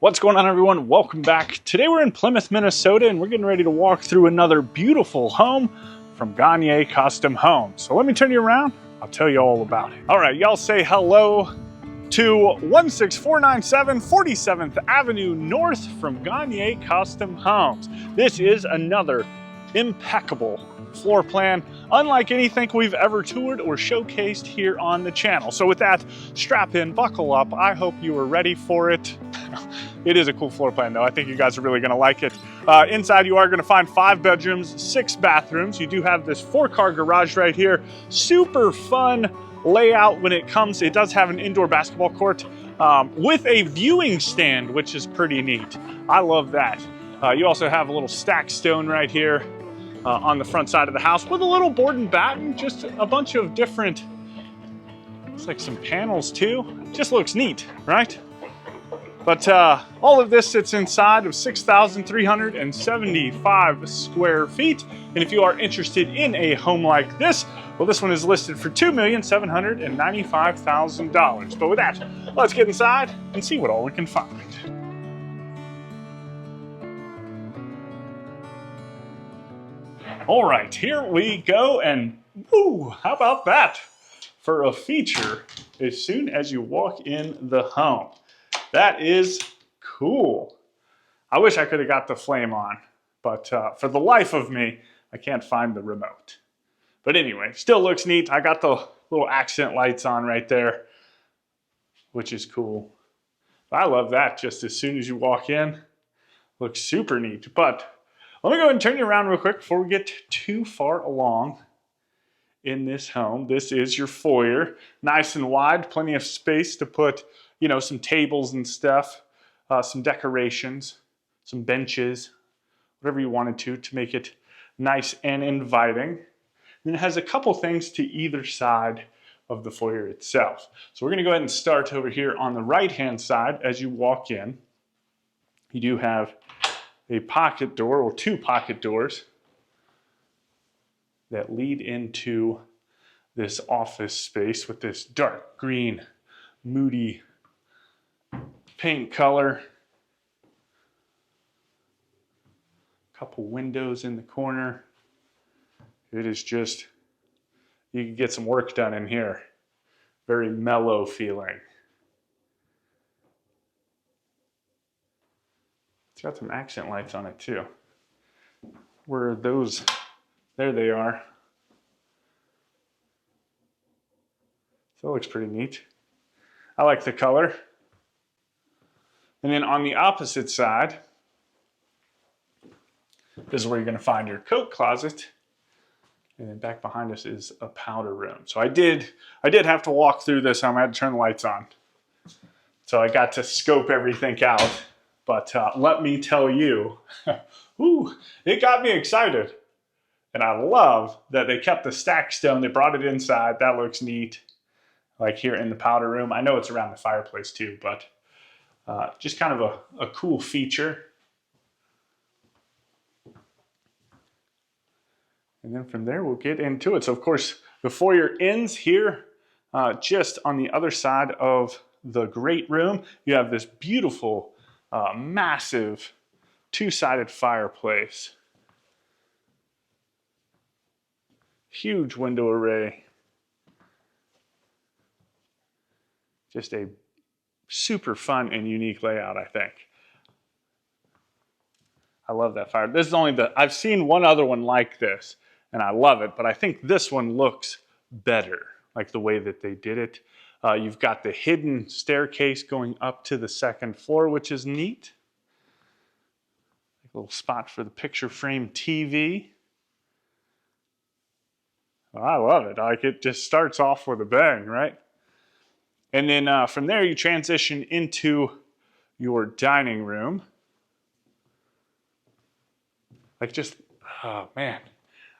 What's going on, everyone? Welcome back. Today we're in Plymouth, Minnesota, and we're getting ready to walk through another beautiful home from Gonyea Custom Homes. So let me turn you around. I'll tell you all about it. All right, y'all say hello to 16497 47th Avenue North from Gonyea Custom Homes. This is another impeccable floor plan, unlike anything we've ever toured or showcased here on the channel. So with that, strap in, buckle up. I hope you are ready for it. It is a cool floor plan though. I think you guys are really gonna like it. Inside you are gonna find 5 bedrooms, 6 bathrooms. You do have this 4-car garage right here. Super fun layout when it comes. It does have an indoor basketball court with a viewing stand, which is pretty neat. I love that. You also have a little stacked stone right here on the front side of the house with a little board and batten, just a bunch of different, it's like some panels too. Just looks neat, right? But all of this sits inside of 6,375 square feet. And if you are interested in a home like this, well, this one is listed for $2,795,000. But with that, let's get inside and see what all we can find. All right, here we go, and woo, how about that for a feature as soon as you walk in the home? That is cool. I wish I could have got the flame on, but for the life of me, I can't find the remote. But anyway, still looks neat. I got the little accent lights on right there, which is cool. I love that just as soon as you walk in. Looks super neat. But let me go ahead and turn you around real quick before we get too far along in this home. This is your foyer. Nice and wide, plenty of space to put, you know, some tables and stuff, some decorations, some benches, whatever you wanted to make it nice and inviting. And it has a couple things to either side of the foyer itself. So we're gonna go ahead and start over here on the right-hand side as you walk in. You do have a pocket door, or 2 pocket doors that lead into this office space with this dark green, moody paint color. Couple windows in the corner. It is just, you can get some work done in here. Very mellow feeling. It's got some accent lights on it too. Where are those? There they are. So it looks pretty neat. I like the color. And then on the opposite side, this is where you're going to find your coat closet. And then back behind us is a powder room. So I did have to walk through this. I had to turn the lights on. So I got to scope everything out. But let me tell you, ooh, it got me excited. And I love that they kept the stacked stone. They brought it inside. That looks neat. Like here in the powder room. I know it's around the fireplace too, but just kind of a cool feature. And then from there, we'll get into it. So of course, the foyer ends here, just on the other side of the great room. You have this beautiful, massive 2-sided fireplace. Huge window array. Just a super fun and unique layout, I think. I love that fire. This is only I've seen one other one like this, and I love it, but I think this one looks better, like the way that they did it. You've got the hidden staircase going up to the 2nd floor, which is neat. A little spot for the picture frame TV. Well, I love it. Like, it just starts off with a bang, right? And then from there, you transition into your dining room. Like just, oh man,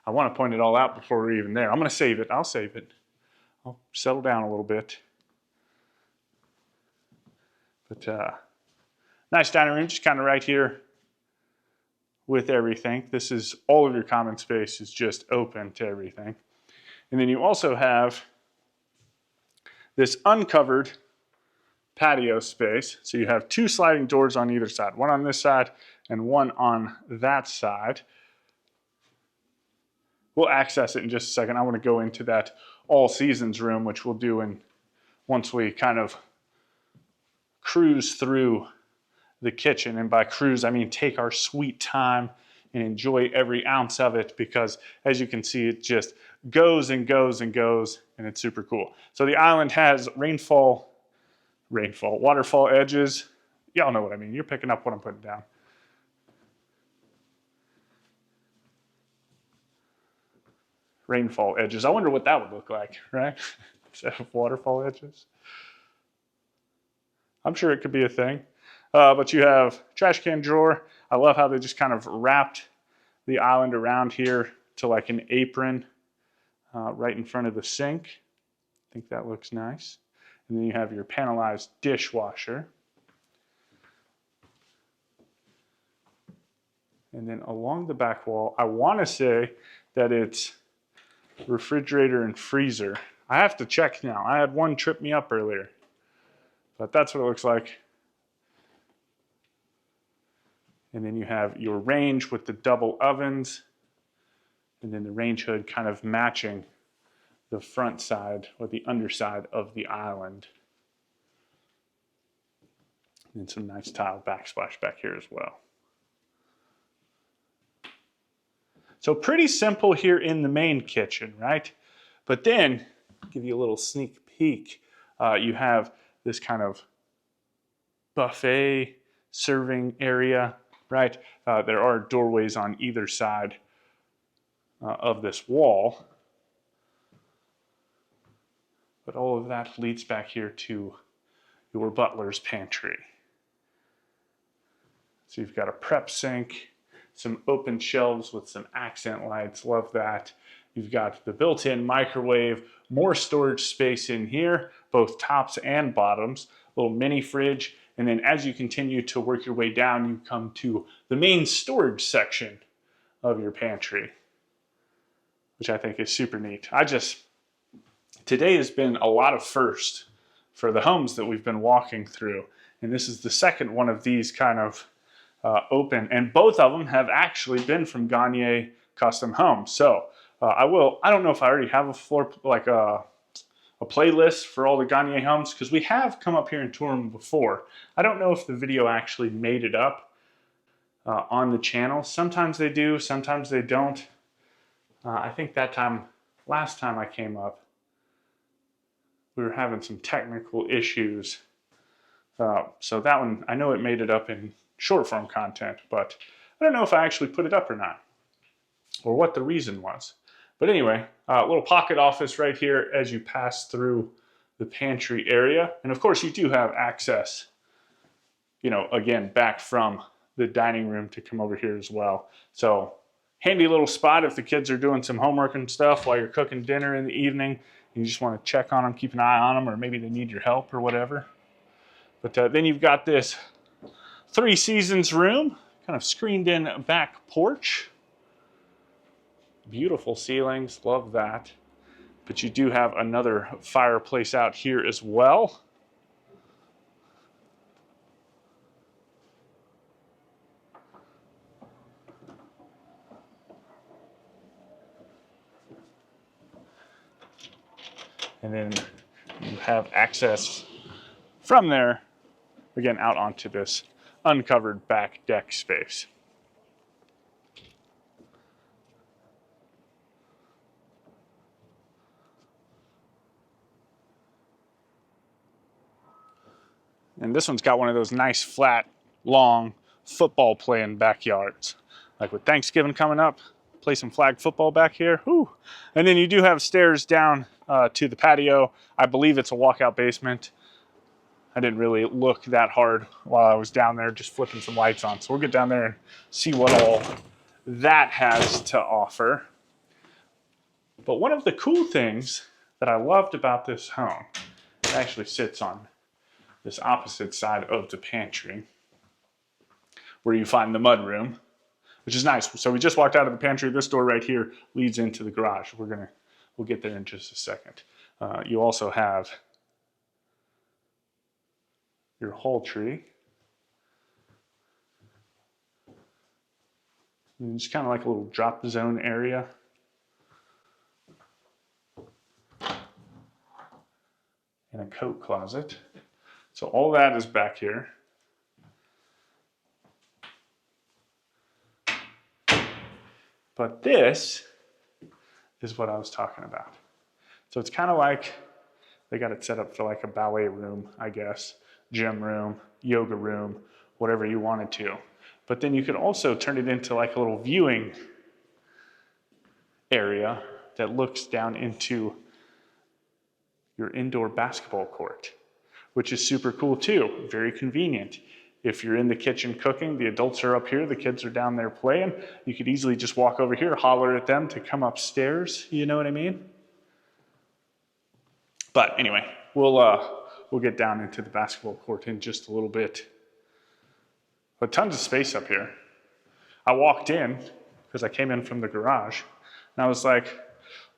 I want to point it all out before we're even there. I'm going to save it. I'll save it. I'll settle down a little bit. But nice dining room, just kind of right here with everything. This is all of your common space is just open to everything. And then you also have this uncovered patio space. So you have 2 sliding doors on either side, one on this side and one on that side. We'll access it in just a second. I want to go into that all seasons room, which we'll do once we kind of cruise through the kitchen. And by cruise, I mean take our sweet time and enjoy every ounce of it, because as you can see, it just goes and goes and goes, and it's super cool. So the island has waterfall edges. Y'all know what I mean. You're picking up what I'm putting down. Rainfall edges. I wonder what that would look like, right? Instead of waterfall edges. I'm sure it could be a thing. But you have trash can drawer. I love how they just kind of wrapped the island around here to like an apron right in front of the sink. I think that looks nice. And then you have your panelized dishwasher. And then along the back wall, I want to say that it's refrigerator and freezer. I have to check now. I had one trip me up earlier. But that's what it looks like. And then you have your range with the double ovens. And then the range hood kind of matching the front side or the underside of the island. And some nice tile backsplash back here as well. So pretty simple here in the main kitchen, right? But then, give you a little sneak peek. You have this kind of buffet serving area, right? There are doorways on either side of this wall. But all of that leads back here to your butler's pantry. So you've got a prep sink, some open shelves with some accent lights, love that. You've got the built-in microwave, more storage space in here, both tops and bottoms, little mini fridge, and then as you continue to work your way down, you come to the main storage section of your pantry, which I think is super neat. Today has been a lot of firsts for the homes that we've been walking through, and this is the second one of these kind of open, and both of them have actually been from Gonyea Custom Homes. So I don't know if I already have a playlist for all the Gonyea homes, because we have come up here and toured them before. I don't know if the video actually made it up on the channel. Sometimes they do, sometimes they don't. I think last time I came up, we were having some technical issues. So that one, I know it made it up in short form content, but I don't know if I actually put it up or not, or what the reason was. But anyway, a little pocket office right here as you pass through the pantry area. And of course you do have access, again, back from the dining room to come over here as well. So handy little spot if the kids are doing some homework and stuff while you're cooking dinner in the evening. You just want to check on them, keep an eye on them, or maybe they need your help or whatever. But then you've got this 3 seasons room, kind of screened in back porch. Beautiful ceilings, love that. But you do have another fireplace out here as well. And then you have access from there, again, out onto this uncovered back deck space. And this one's got one of those nice, flat, long football playing backyards. Like with Thanksgiving coming up, play some flag football back here. Whew. And then you do have stairs down to the patio. I believe it's a walkout basement. I didn't really look that hard while I was down there just flipping some lights on. So we'll get down there and see what all that has to offer. But one of the cool things that I loved about this home, it actually sits on this opposite side of the pantry, where you find the mudroom, which is nice. So we just walked out of the pantry. This door right here leads into the garage. We'll get there in just a second. You also have your whole tree. And just kind of like a little drop zone area. And a coat closet. So all that is back here. But this is what I was talking about. So it's kind of like they got it set up for like a ballet room, I guess, gym room, yoga room, whatever you wanted to. But then you could also turn it into like a little viewing area that looks down into your indoor basketball court, which is super cool too, very convenient. If you're in the kitchen cooking, the adults are up here, the kids are down there playing, you could easily just walk over here, holler at them to come upstairs, you know what I mean? But anyway, we'll get down into the basketball court in just a little bit. But tons of space up here. I walked in, because I came in from the garage, and I was like,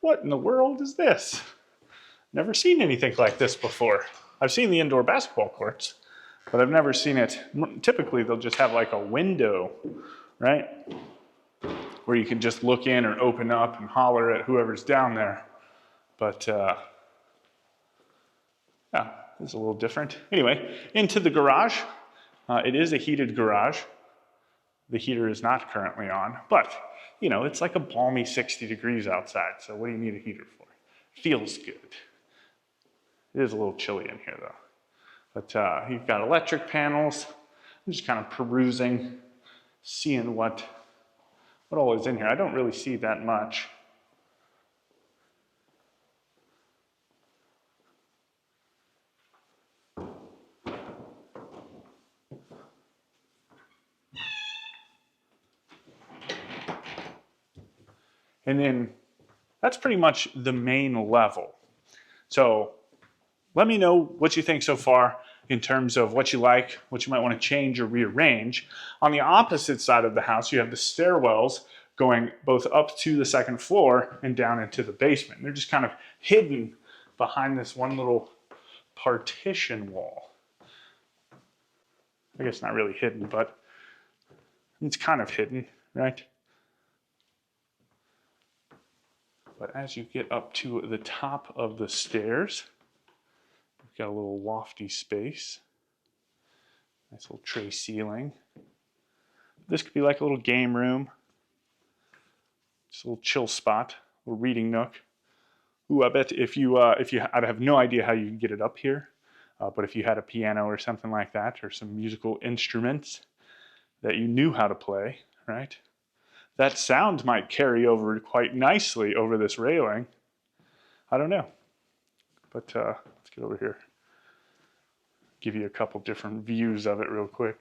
what in the world is this? Never seen anything like this before. I've seen the indoor basketball courts, but I've never seen it. Typically, they'll just have like a window, right? Where you can just look in or open up and holler at whoever's down there. But yeah, it's a little different. Anyway, into the garage. It is a heated garage. The heater is not currently on, but you know, it's like a balmy 60 degrees outside. So what do you need a heater for? Feels good. It is a little chilly in here though. But you've got electric panels. I'm just kind of perusing, seeing what all is in here. I don't really see that much. And then that's pretty much the main level. So let me know what you think so far in terms of what you like, what you might want to change or rearrange. On the opposite side of the house, you have the stairwells going both up to the second floor and down into the basement. They're just kind of hidden behind this one little partition wall. I guess not really hidden, but it's kind of hidden, right? But as you get up to the top of the stairs, you've got a little lofty space. Nice little tray ceiling. This could be like a little game room. Just a little chill spot, a little reading nook. Ooh, I bet if you I have no idea how you can get it up here, but if you had a piano or something like that, or some musical instruments that you knew how to play, right? That sound might carry over quite nicely over this railing. I don't know. But let's get over here. Give you a couple different views of it real quick.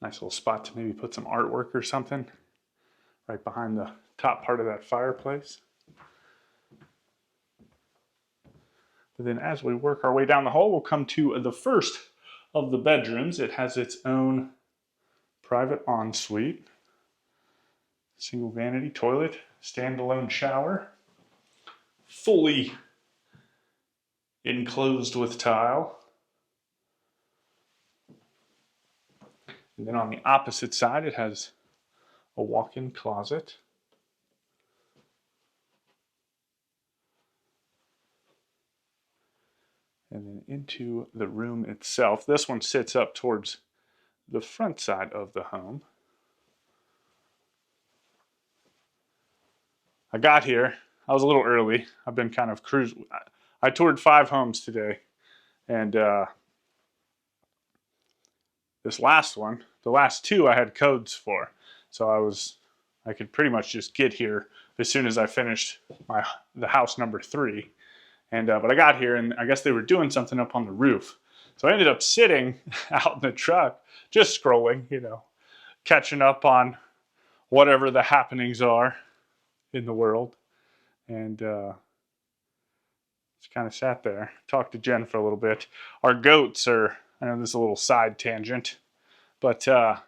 Nice little spot to maybe put some artwork or something right behind the top part of that fireplace. But then as we work our way down the hall, we'll come to the first of the bedrooms. It has its own private ensuite, single vanity toilet, standalone shower, fully enclosed with tile. And then on the opposite side, it has a walk-in closet. And then into the room itself. This one sits up towards the front side of the home. I got here. I was a little early. I've been kind of cruising. I toured 5 homes today. And this last one, the last 2 I had codes for. So I could pretty much just get here as soon as I finished the house number 3. And but I got here and I guess they were doing something up on the roof. So I ended up sitting out in the truck, just scrolling, you know, catching up on whatever the happenings are in the world. And just kind of sat there, talked to Jen for a little bit. Our goats are I know this is a little side tangent, but so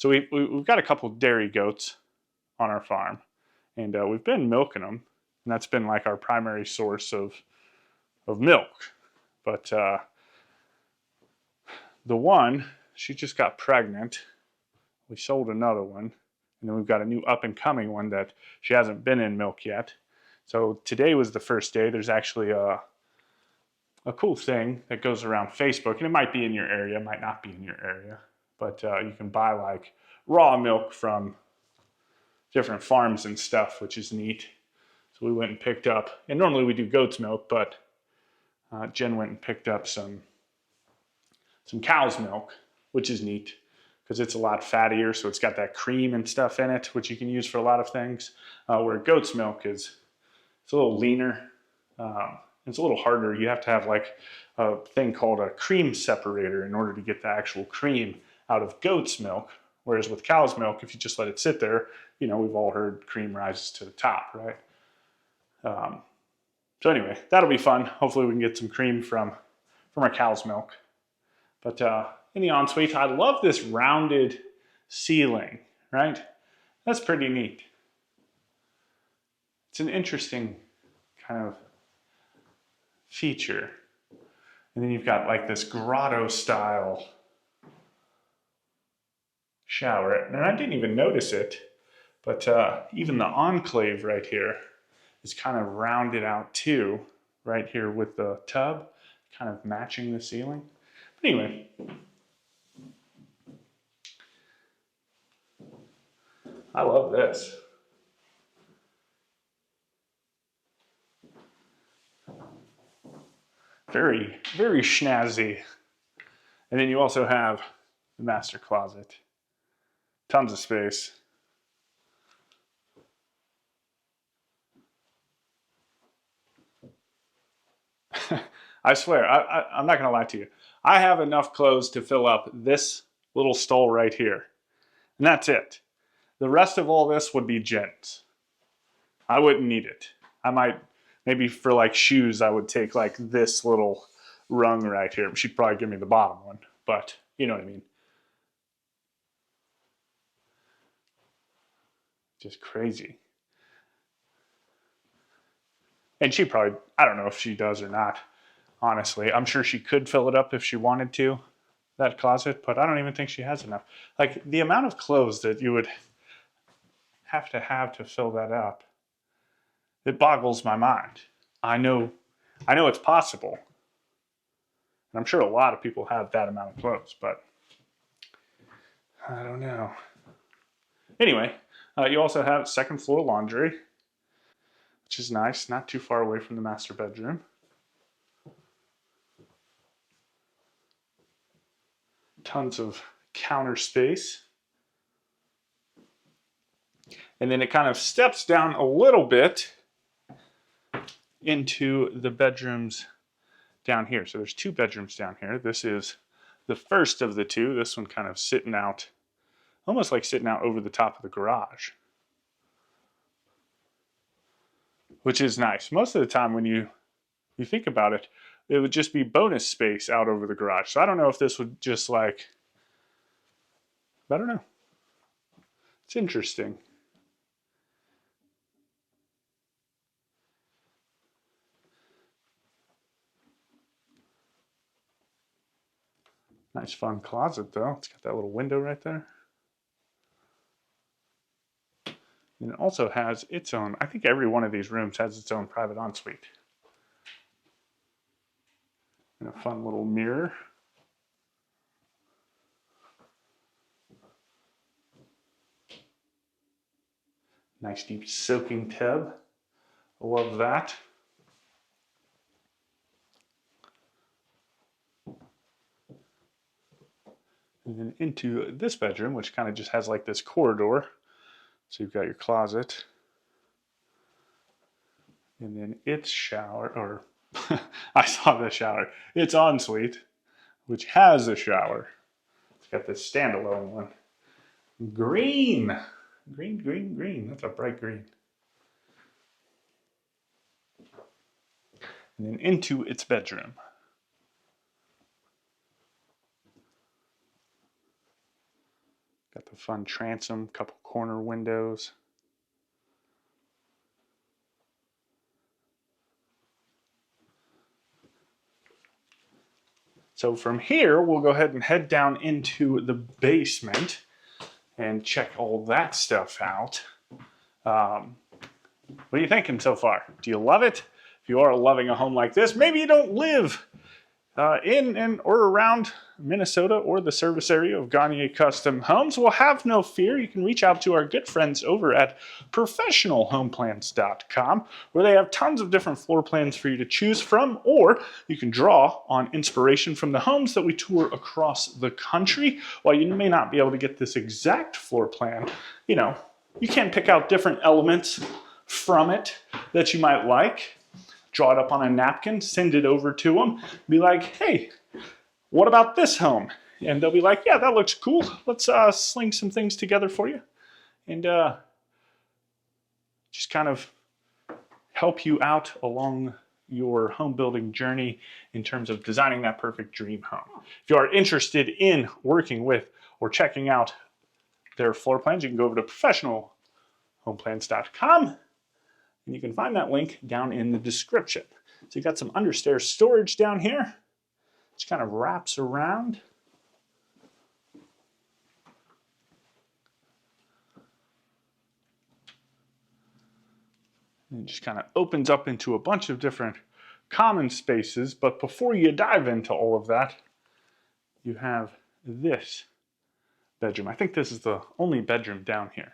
we've got a couple dairy goats on our farm, and we've been milking them, and that's been like our primary source of milk. But the one, she just got pregnant. We sold another one, and then we've got a new up and coming one that she hasn't been in milk yet. So today was the first day. There's actually a cool thing that goes around Facebook, and it might be in your area, might not be in your area, but you can buy like raw milk from different farms and stuff, which is neat. So we went and picked up, and normally we do goat's milk, but Jen went and picked up some cow's milk, which is neat because it's a lot fattier, so it's got that cream and stuff in it, which you can use for a lot of things. Where goat's milk it's a little leaner. It's a little harder. You have to have like a thing called a cream separator in order to get the actual cream out of goat's milk. Whereas with cow's milk, if you just let it sit there, you know, we've all heard cream rises to the top, right? So anyway, that'll be fun. Hopefully we can get some cream from our cow's milk. But in the ensuite, I love this rounded ceiling, right? That's pretty neat. It's an interesting kind of feature. And then you've got like this grotto style shower. And I didn't even notice it, but even the enclave right here is kind of rounded out too, right here with the tub, kind of matching the ceiling. But anyway, I love this. Very, very snazzy. And then you also have the master closet. Tons of space. I swear, I'm not going to lie to you. I have enough clothes to fill up this little stall right here. And that's it. The rest of all this would be Jen's. I wouldn't need it. I might, maybe for like shoes, I would take like this little rung right here. She'd probably give me the bottom one, but you know what I mean. Just crazy. And she probably, I don't know if she does or not, honestly. I'm sure she could fill it up if she wanted to, that closet, but I don't even think she has enough. Like the amount of clothes that you would have to fill that up, it boggles my mind. I know it's possible. And I'm sure a lot of people have that amount of clothes, but I don't know. Anyway, you also have second floor laundry, which is nice, not too far away from the master bedroom. Tons of counter space. And then it kind of steps down a little bit into the bedrooms down here. So there's two bedrooms down here. This is the first of the two. This one kind of sitting out, almost like sitting out over the top of the garage, which is nice. Most of the time when you think about it, it would just be bonus space out over the garage. So I don't know if this would just like, I don't know. It's interesting. Nice fun closet though. It's got that little window right there. And it also has its own, I think every one of these rooms has its own private ensuite. And a fun little mirror. Nice deep soaking tub. I love that. And then into this bedroom, which kind of just has like this corridor. So you've got your closet. And then its shower, or I saw the shower. Its ensuite, which has a shower. It's got this standalone one. Green. Green, green, green. That's a bright green. And then into its bedroom. Got the fun transom, couple corner windows. So from here, we'll go ahead and head down into the basement and check all that stuff out. What are you thinking so far? Do you love it? If you are loving a home like this, maybe you don't live in and or around Minnesota or the service area of Gonyea Custom Homes. Well, have no fear. You can reach out to our good friends over at professionalhomeplans.com, where they have tons of different floor plans for you to choose from, or you can draw on inspiration from the homes that we tour across the country. While you may not be able to get this exact floor plan, you can pick out different elements from it that you might like. Draw it up on a napkin, send it over to them, be like, hey, what about this home? And they'll be like, yeah, that looks cool. Let's sling some things together for you. And just kind of help you out along your home building journey in terms of designing that perfect dream home. If you are interested in working with or checking out their floor plans, you can go over to professionalhomeplans.com. And you can find that link down in the description. So you got some understairs storage down here. Just kind of wraps around. And it just kind of opens up into a bunch of different common spaces. But before you dive into all of that, you have this bedroom. I think this is the only bedroom down here.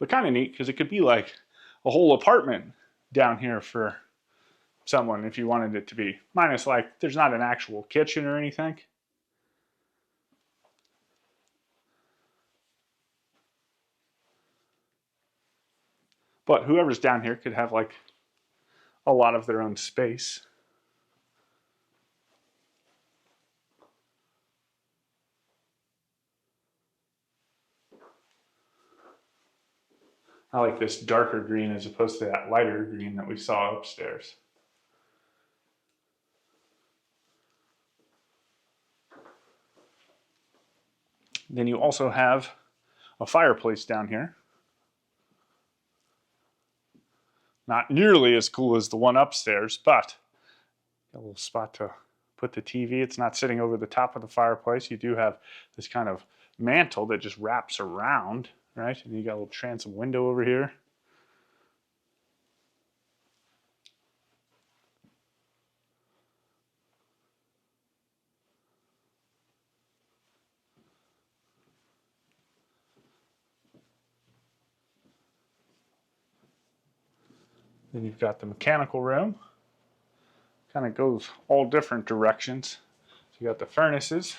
But kind of neat because it could be like a whole apartment down here for someone if you wanted it to be. Minus like there's not an actual kitchen or anything. But whoever's down here could have like a lot of their own space. I like this darker green as opposed to that lighter green that we saw upstairs. Then you also have a fireplace down here. Not nearly as cool as the one upstairs, but got a little spot to put the TV. It's not sitting over the top of the fireplace. You do have this kind of mantle that just wraps around, right? And you got a little transom window over here. Then you've got the mechanical room. Kind of goes all different directions. So you got the furnaces.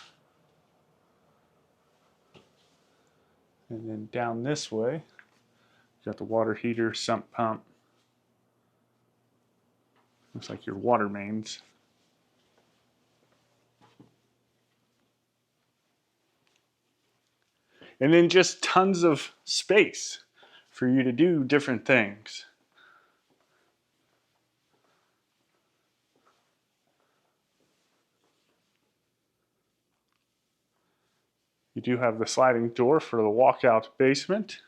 And then down this way, you got the water heater, sump pump. Looks like your water mains. And then just tons of space for you to do different things. You do have the sliding door for the walkout basement,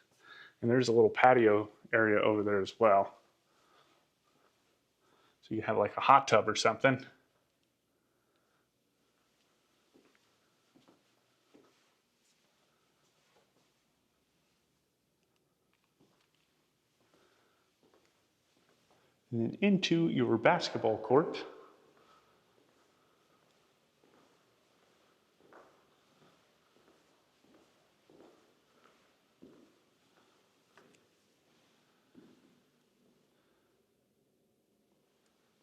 and there's a little patio area over there as well. So you have like a hot tub or something. And then into your basketball court.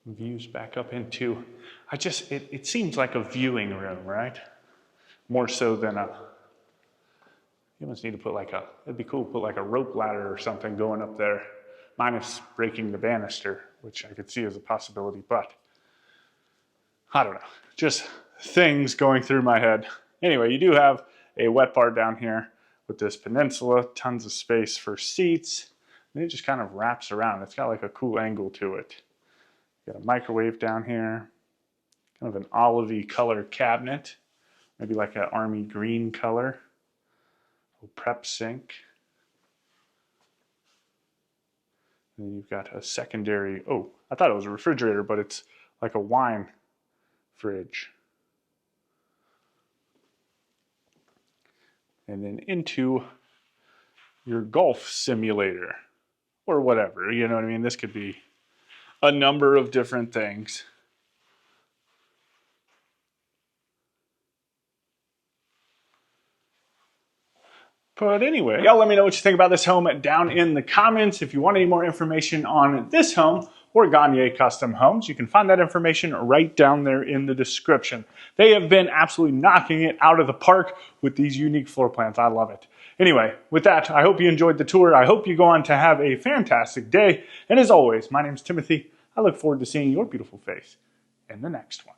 Views back up into, it seems like a viewing room, right? More so than you almost need to put it'd be cool to put like a rope ladder or something going up there, minus breaking the banister, which I could see as a possibility, but I don't know. Just things going through my head. Anyway, you do have a wet bar down here with this peninsula, tons of space for seats, and it just kind of wraps around. It's got like a cool angle to it. Got a microwave down here, kind of an olivey color cabinet, maybe like an army green color. A prep sink. And then you've got a secondary, oh, I thought it was a refrigerator, but it's like a wine fridge. And then into your golf simulator or whatever, you know what I mean? This could be a number of different things. But anyway, y'all let me know what you think about this home down in the comments. If you want any more information on this home or Gonyea Custom Homes, you can find that information right down there in the description. They have been absolutely knocking it out of the park with these unique floor plans. I love it. Anyway, with that, I hope you enjoyed the tour. I hope you go on to have a fantastic day. And as always, my name's Timothy. I look forward to seeing your beautiful face in the next one.